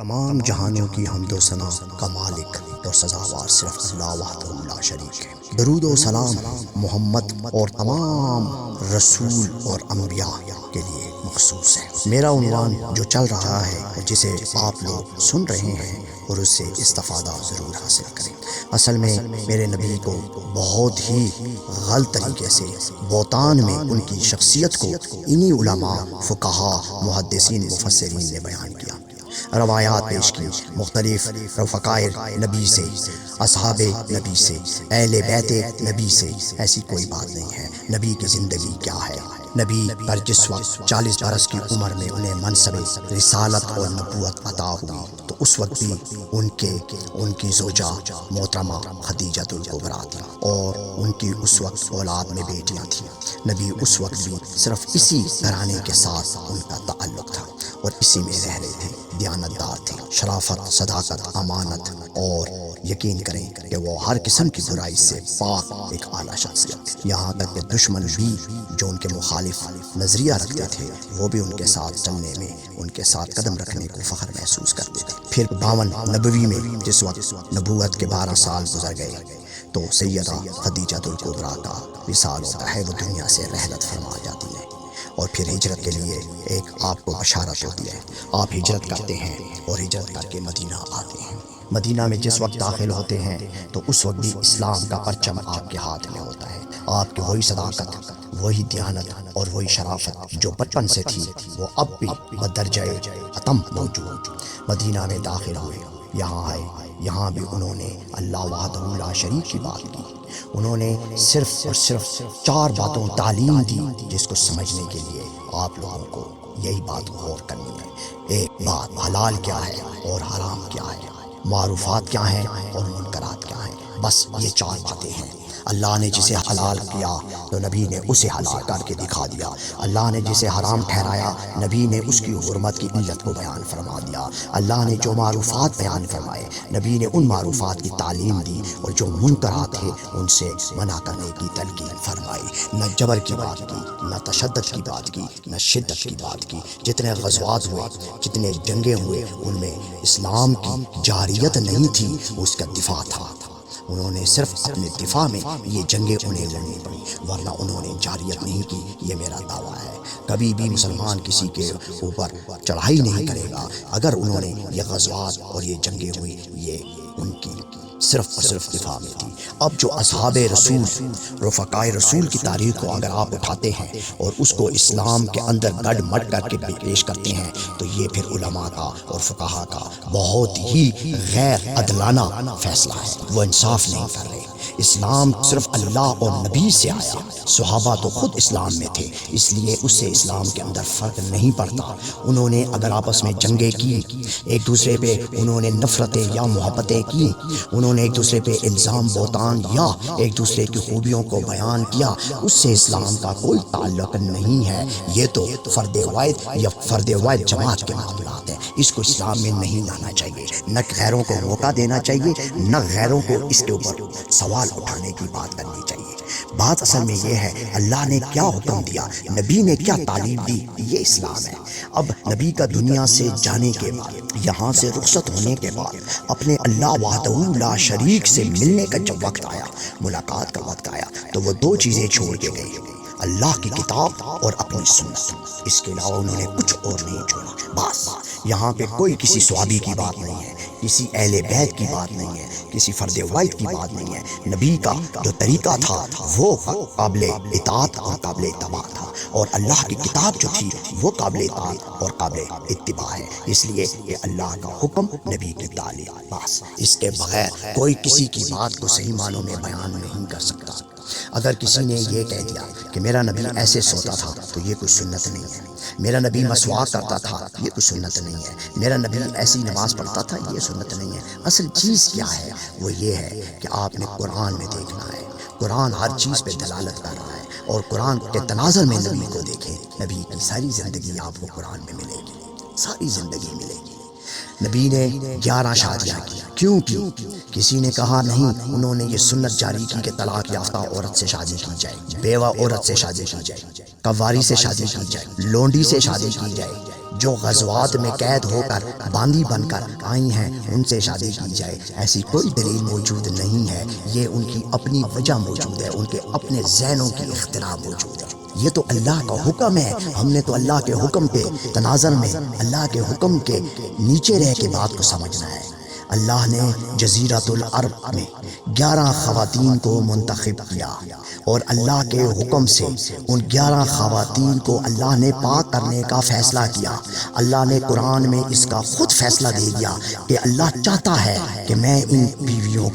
تمام جہانوں کی حمد و ثنا کا مالک اور سزاوار صرف اللہ وحدہ لا شریک ہے۔ درود و سلام محمد اور تمام رسول اور انبیاء کے لیے مخصوص ہے۔ میرا عنوان جو چل رہا ہے اور جسے آپ لوگ سن رہے ہیں اور اس سے استفادہ ضرور حاصل کریں۔ اصل میں میرے نبی کو بہت ہی غلط طریقے سے بہتان میں ان کی شخصیت کو انہی علماء، فقہا، محدثین، مفسرین نے بیان کیا، روایات پیش کی، مختلف رفقائے نبی سے، اصحاب نبی سے، اہل بیت نبی سے۔ ایسی کوئی بات نہیں ہے۔ نبی کی زندگی کیا ہے؟ نبی پر جس وقت 40 برس کی عمر میں انہیں منصب رسالت اور نبوت عطا ہوئی تو اس وقت بھی ان کی زوجہ محترمہ خدیجہ الکبریٰ تھی اور ان کی اس وقت اولاد میں بیٹیاں تھیں۔ نبی اس وقت بھی صرف اسی گھرانے کے ساتھ ان کا تعلق تھا اور اسی میں رہ رہے تھے، دیانتدار تھے، شرافت، صداقت، امانت، اور یقین کریں کہ وہ ہر قسم کی برائی سے پاک ایک اعلیٰ شخصیت۔ یہاں تک کہ دشمن بھی جو ان کے مخالف نظریہ رکھتے تھے وہ بھی ان کے ساتھ چلنے میں، ان کے ساتھ قدم رکھنے کو فخر محسوس کرتے تھے۔ پھر 52 نبوی میں جس وقت نبوت کے 12 سال گزر گئے تو سیدہ خدیجہ الکبریٰ کا وصال ہوتا ہے، وہ دنیا سے رحلت فرما جاتی ہے اور پھر ہجرت کے لیے ایک آپ کو بشارت ہوتی ہے۔ آپ ہجرت کرتے ہیں اور ہجرت کر کے مدینہ آتے ہیں۔ مدینہ میں جس وقت داخل ہوتے ہیں تو اس وقت بھی اسلام کا پرچم آپ کے ہاتھ میں ہوتا ہے۔ آپ کی وہی صداقت، وہی دیانت اور وہی شرافت جو بچپن سے تھی وہ اب بھی بدرجہ اتم موجود۔ مدینہ میں داخل ہوئے، یہاں آئے، یہاں بھی انہوں نے اللہ وحدہ لا شریک کی بات کی۔ انہوں نے صرف اور صرف 4 باتوں تعلیم دی جس کو سمجھنے کے لیے آپ لوگوں کو یہی بات غور کرنی ہے۔ ایک بات، حلال کیا ہے اور حرام کیا ہے، معروفات کیا ہیں اور منکرات کیا ہیں، بس یہ 4 باتیں ہیں۔ اللہ نے جسے حلال کیا تو نبی نے اسے حلال کر کے دکھا دیا۔ اللہ نے جسے حرام ٹھہرایا نبی نے اس کی حرمت کی علت کو بیان فرما دیا۔ اللہ نے جو معروفات بیان فرمائے نبی نے ان معروفات کی تعلیم دی اور جو منکرات تھے ان سے منع کرنے کی تلقین فرمائی۔ نہ جبر کی بات کی، نہ تشدد کی بات کی، نہ شدت کی بات کی۔ جتنے غزوات ہوئے، جتنے جنگیں ہوئے ان میں اسلام کی جاریت نہیں تھی، اس کا دفاع تھا۔ انہوں نے صرف اپنے دفاع میں یہ جنگیں انہیں لڑنی پڑی، ورنہ انہوں نے جاریت نہیں کی۔ یہ میرا دعویٰ ہے، کبھی بھی مسلمان کسی کے اوپر چڑھائی نہیں کرے گا اگر انہوں نے یہ غزوات اور یہ جنگیں ہوئی یہ ان کی صرف اور صرف دفاع میں تھی۔ اب جو اصحاب رسول، رفقائے رسول کی تاریخ کو اگر آپ اٹھاتے ہیں اور اس کو اسلام کے اندر گڑ مٹ کر کے پیش کرتے ہیں تو یہ پھر علماء کا اور فقہا کا بہت ہی غیر عدلانہ فیصلہ ہے۔ وہ انصاف نہیں کر رہے۔ اسلام صرف اللہ اور نبی سے آیا، صحابہ تو خود اسلام میں تھے، اس لیے اس سے اسلام کے اندر فرق نہیں پڑتا۔ انہوں نے اگر آپس میں جنگیں کی، ایک دوسرے پہ انہوں نے نفرتیں یا محبتیں کی، انہوں نے ایک دوسرے پہ الزام بہتان یا ایک دوسرے کی خوبیوں کو بیان کیا، اس سے اسلام کا کوئی تعلق نہیں ہے۔ یہ تو فرد واحد یا فرد واحد جماعت کے معاملات ہیں، اس کو اسلام میں نہیں لانا چاہیے۔ نہ غیروں کو موقع دینا چاہیے، نہ غیروں کو اس کے اوپر سوال اٹھانے کی بات کرنی چاہیے۔ بات اصل میں یہ ہے اللہ نے کیا حکم دیا، نبی نے کیا تعلیم دی، یہ اسلام ہے۔ اب نبی کا دنیا سے جانے کے بعد، یہاں سے رخصت ہونے کے بعد اپنے اللہ وحدہ لا شریک سے ملنے کا جب وقت آیا، ملاقات کا وقت آیا تو وہ 2 چیزیں چھوڑ کے گئے، اللہ کی کتاب اور اپنی سنت۔ اس کے علاوہ انہوں نے کچھ اور نہیں چھوڑا۔ بس یہاں پہ کوئی کسی صحابی کی بات نہیں ہے، کسی اہل بیت کی بات نہیں ہے، کسی فرد واحد کی بات نہیں ہے۔ نبی کا جو طریقہ تھا وہ قابل اطاعت اور قابل اتباع تھا، اور اللہ کی کتاب جو تھی وہ قابل اطاعت اور قابل اتباع ہے۔ اس لیے یہ اللہ کا حکم، نبی کی تعلیم، بس اس کے بغیر کوئی کسی کی بات کو صحیح معنوں میں بیان نہیں کر سکتا۔ اگر کسی نے یہ کہہ دیا کہ میرا نبی ایسے سوتا تھا تو یہ کوئی سنت نہیں ہے، میرا نبی مسواک کرتا تھا یہ کوئی سنت نہیں ہے، میرا نبی ایسی نماز پڑھتا تھا یہ سنت نہیں ہے۔ اصل چیز کیا ہے؟ وہ یہ ہے کہ آپ نے قرآن میں دیکھنا ہے، قرآن ہر چیز پہ دلالت کر رہا ہے، اور قرآن کے تناظر میں نبی کو دیکھیں، نبی کی ساری زندگی آپ کو قرآن میں ملے گی، ساری زندگی ملے گی۔ نبی نے 11 شادیاں کی، کیوں کی؟ کسی نے کہا نہیں، انہوں نے یہ سنت جاری کی کہ طلاق یافتہ عورت سے شادی کی جائے، بیوہ عورت سے شادی کی جائے، قواری سے شادی کی جائے، لونڈی سے شادی کی جائے، جو غزوات میں قید ہو کر باندی بن کر آئی ہیں ان سے شادی کی جائے، ایسی کوئی دلیل موجود نہیں ہے، یہ ان کی اپنی وجہ موجود ہے، ان کے اپنے ذہنوں کی اختراع موجود ہے۔ یہ تو اللہ کا حکم ہے، ہم نے تو اللہ کے حکم کے تناظر میں اللہ کے حکم کے نیچے رہ کے بات کو سمجھنا ہے۔ اللہ نے جزیرۃ العرب میں 11 خواتین کو منتخب کیا اور اللہ کے حکم سے ان 11 خواتین کو اللہ نے پاک کرنے کا فیصلہ کیا۔ اللہ نے قرآن میں اس کا خود فیصلہ دے دیا کہ اللہ چاہتا ہے کہ میں ان بیویوں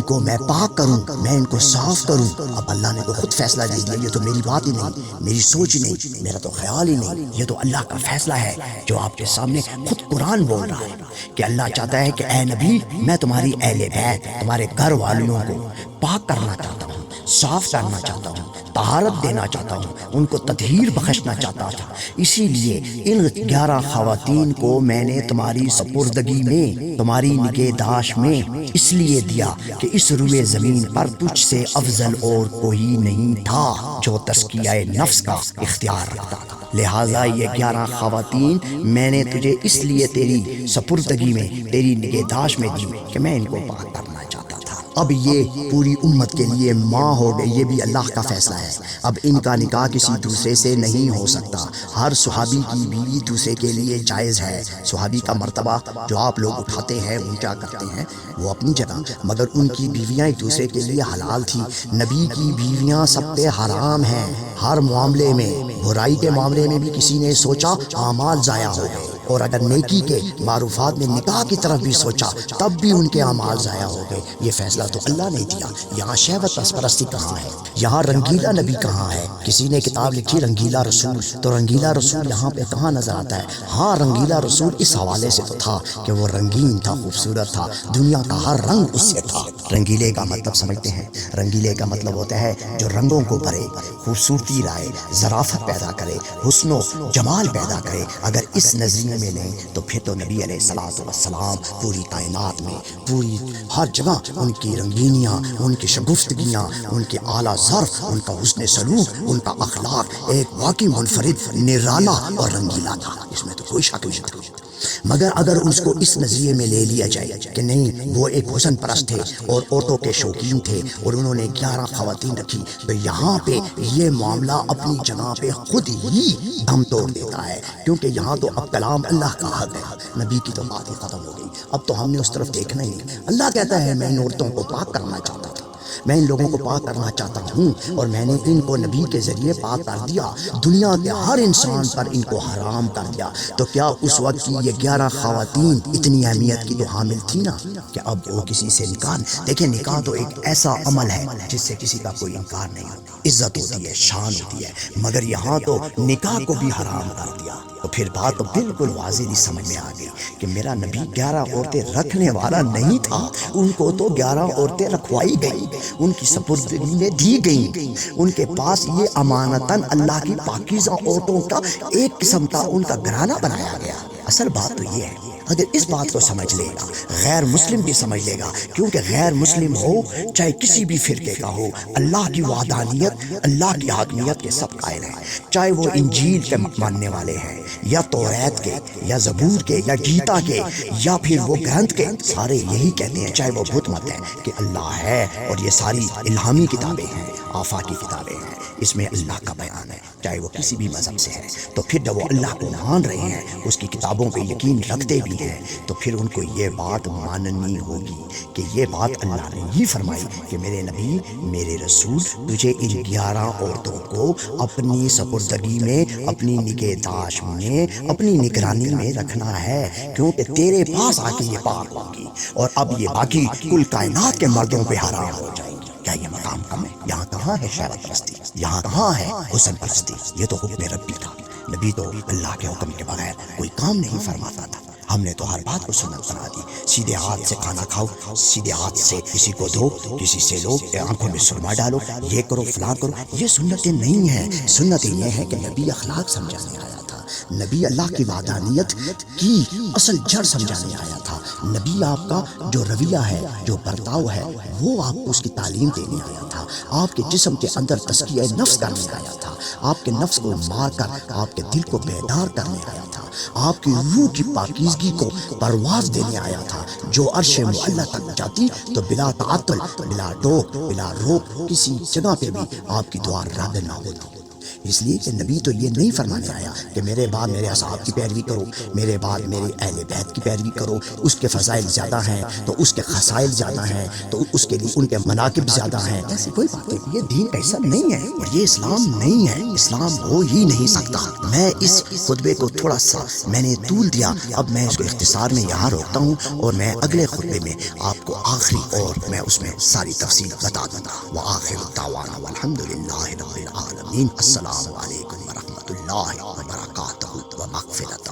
کو میں پاک کروں، میں ان کو صاف کروں۔ اب اللہ نے تو خود فیصلہ دے دیا، یہ تو میری بات ہی نہیں، میری سوچ ہی نہیں، میرا تو خیال ہی نہیں، یہ تو اللہ کا فیصلہ ہے جو آپ کے سامنے خود قرآن بول رہا ہے کہ اللہ چاہتا ہے کہ اے نبی میں تمہاری اہل بیت، تمہارے گھر والوں کو پاک کرنا چاہتا ہوں، صاف کرنا چاہتا ہوں، طہارت دینا چاہتا ہوں، ان کو تطہیر بخشنا چاہتا تھا۔ اسی لیے ان 11 خواتین کو میں نے تمہاری سپردگی میں، تمہاری نگہداشت میں اس لیے دیا کہ اس روئے زمین پر تجھ سے افضل اور کوئی نہیں تھا جو تزکیہ نفس کا اختیار رکھتا تھا۔ لہٰذا یہ 11 خواتین میں نے تجھے اس لیے تیری سپردگی میں، تیری نگہداشت میں دی کہ میں ان کو پاک کرنا چاہتا تھا۔ اب یہ پوری امت کے لیے ماں ہو گئی، یہ بھی اللہ کا فیصلہ ہے۔ اب ان کا نکاح کسی دوسرے سے نہیں ہو سکتا۔ ہر صحابی کی بیوی دوسرے کے لیے جائز ہے۔ صحابی کا مرتبہ جو آپ لوگ اٹھاتے ہیں اونچا کرتے ہیں وہ اپنی جگہ، مگر ان کی بیویاں ایک دوسرے کے لیے حلال تھی۔ نبی کی بیویاں سب پہ حرام ہیں۔ ہر معاملے میں، برائی کے معاملے میں بھی کسی نے سوچا اعمال ضائع ہو گئے، اور اگر نیکی کے معروفات میں نکاح کی طرف بھی سوچا تب بھی ان کے اعمال ضائع ہو گئے۔ یہ فیصلہ تو اللہ نے دیا۔ یہاں شہوت پرستی کہاں ہے؟ یہاں رنگیلا نبی کہاں ہے؟ کسی نے کتاب لکھی رنگیلا رسول، تو رنگیلا رسول یہاں پہ کہاں نظر آتا ہے؟ ہاں رنگیلا رسول اس حوالے سے تو تھا کہ وہ رنگین تھا، خوبصورت تھا، دنیا کا ہر رنگ اس سے تھا۔ رنگیلے کا مطلب سمجھتے ہیں؟ رنگیلے کا مطلب ہوتا ہے جو رنگوں کو بھرے، خوبصورتی لائے، ظرافت پیدا کرے، حسن و جمال پیدا کرے۔ اگر اس نظریے میں لیں تو پھر تو نبی علیہ الصلوۃ والسلام پوری کائنات میں، پوری ہر جگہ ان کی رنگینیاں، ان کی شگفتگیاں، ان کے اعلیٰ ظرف، ان کا حسن سلوک، ان کا اخلاق ایک واقعی منفرد، نرالا اور رنگیلا تھا، اس میں تو کوئی شک نہیں تھا۔ مگر اگر اس کو اس نظریے میں لے لیا جائے کہ نہیں وہ ایک حسن پرست تھے اور عورتوں کے شوقین تھے اور انہوں نے 11 خواتین رکھی، تو یہاں پہ یہ معاملہ اپنی جگہ پہ خود ہی دم توڑ دیتا ہے، کیونکہ یہاں تو اب کلام اللہ کا حق ہے، نبی کی تو بات ہی ختم ہو گئی۔ اب تو ہم نے اس طرف دیکھنا ہی نہیں۔ اللہ کہتا ہے میں ان عورتوں کو پاک کرنا چاہتا تھا، میں ان لوگوں کو پاک کرنا چاہتا ہوں، اور میں نے ان کو نبی کے ذریعے پاک کر دیا، دنیا کے ہر انسان پر ان کو حرام کر دیا۔ تو کیا اس وقت کی یہ 11 خواتین اتنی اہمیت کی تو حامل تھی نا کہ اب وہ کسی سے نکاح، دیکھیں نکاح تو ایک ایسا عمل ہے جس سے کسی کا کوئی انکار نہیں ہوتا، عزت ہوتی ہے، شان ہوتی ہے، مگر یہاں تو نکاح کو بھی حرام کر دیا۔ تو پھر بات تو بالکل واضح نہیں سمجھ میں آ گئی کہ میرا نبی 11 عورتیں رکھنے والا نہیں تھا، ان کو تو 11 عورتیں رکھوائی گئی، ان کی سپردگی میں دی گئیں، ان کے پاس یہ امانتاً اللہ کی پاکیزہ عورتوں کا ایک قسم کا ان کا گھرانہ بنایا گیا۔ اصل بات تو یہ ہے، اگر اس بات کو سمجھ لے گا غیر مسلم بھی سمجھ لے گا، کیونکہ غیر مسلم ہو چاہے کسی بھی فرقے کا ہو، اللہ کی وحدانیت، اللہ کی حاکمیت کے سب قائل ہیں، چاہے وہ انجیل کے ماننے والے ہیں یا توریت کے یا زبور کے یا گیتا کے یا پھر وہ گرنتھ کے، سارے یہی کہتے ہیں، چاہے وہ بدھ مت ہیں کہ اللہ ہے، اور یہ ساری الہامی کتابیں ہیں، آفاقی کتابیں ہیں، اس میں اللہ کا بیان ہے، چاہے وہ کسی بھی مذہب سے ہے۔ تو پھر جب وہ اللہ کو مان رہے ہیں، اس کی کتابوں پہ یقین رکھتے بھی ہیں، تو پھر ان کو یہ بات ماننی ہوگی کہ یہ بات اللہ نے ہی فرمائی کہ میرے نبی، میرے رسول، تجھے ان 11 عورتوں کو اپنی سپردگی میں، اپنی نگہداشت میں، اپنی نگرانی میں رکھنا ہے، کیونکہ تیرے پاس آ کے یہ پاک ہوگی، اور اب یہ باقی کل کائنات کے مردوں پہ حرام ہو جائیں گی۔ کیا یہ مقام کم ہے؟ یہاں کہاں ہے شہوت پرستی؟ یہاں کہاں ہے حسن پرستی؟ یہ تو حکم ربی تھا، نبی تو اللہ کے حکم کے بغیر کوئی کام نہیں فرماتا تھا۔ ہم نے تو ہر بات کو سنت بنا دی، سیدھے ہاتھ سے کھانا کھاؤ، سیدھے ہاتھ سے کسی کو دھو، کسی سے لو، آنکھوں میں سرما ڈالو، یہ کرو فلاں کرو، یہ سنتیں نہیں ہیں۔ سنتیں یہ ہیں کہ نبی اخلاق سمجھانے آیا تھا، نبی اللہ کی وحدانیت کی اصل جڑ سمجھانے آیا تھا، نبی آپ کا جو رویہ ہے، جو برتاؤ ہے، وہ آپ کو اس کی تعلیم دینے آیا تھا، آپ کے جسم کے اندر تزکیہ نفس کرنے آیا تھا، آپ کے نفس کو مار کر آپ کے دل کو بیدار کرنے آیا تھا۔ آپ کی روح کی پاکیزگی کو پرواز دینے آیا تھا، جو عرش معلی تک جاتی تو بلا تعطل، بلا ٹوک، بلا روک کسی جگہ پہ بھی آپ کی دعا رد نہ ہوتی۔ اس لیے کہ نبی تو یہ نہیں فرمانے آیا کہ میرے بعد میرے اصحاب کی پیروی کرو، میرے بعد میرے اہل بیت کی پیروی کرو، اس کے فضائل زیادہ ہیں تو اس کے خصائل زیادہ ہیں تو اس کے لیے ان کے مناقب زیادہ ہیں، ایسی کوئی بات نہیں۔ یہ دین ایسا نہیں ہے اور یہ اسلام نہیں ہے، اسلام ہو ہی نہیں سکتا۔ میں اس خطبے کو تھوڑا سا میں نے طول دیا، اب میں اس کو اختصار میں یہاں روکتا ہوں اور میں اگلے خطبے میں آپ کو آخری اور میں اس میں ساری تفصیل بتا دوں گا۔ وآخر دعوانا والحمد للہ رب العالمین۔ السلام علیکم ورحمۃ اللہ وبرکاتہ و مغفرۃ۔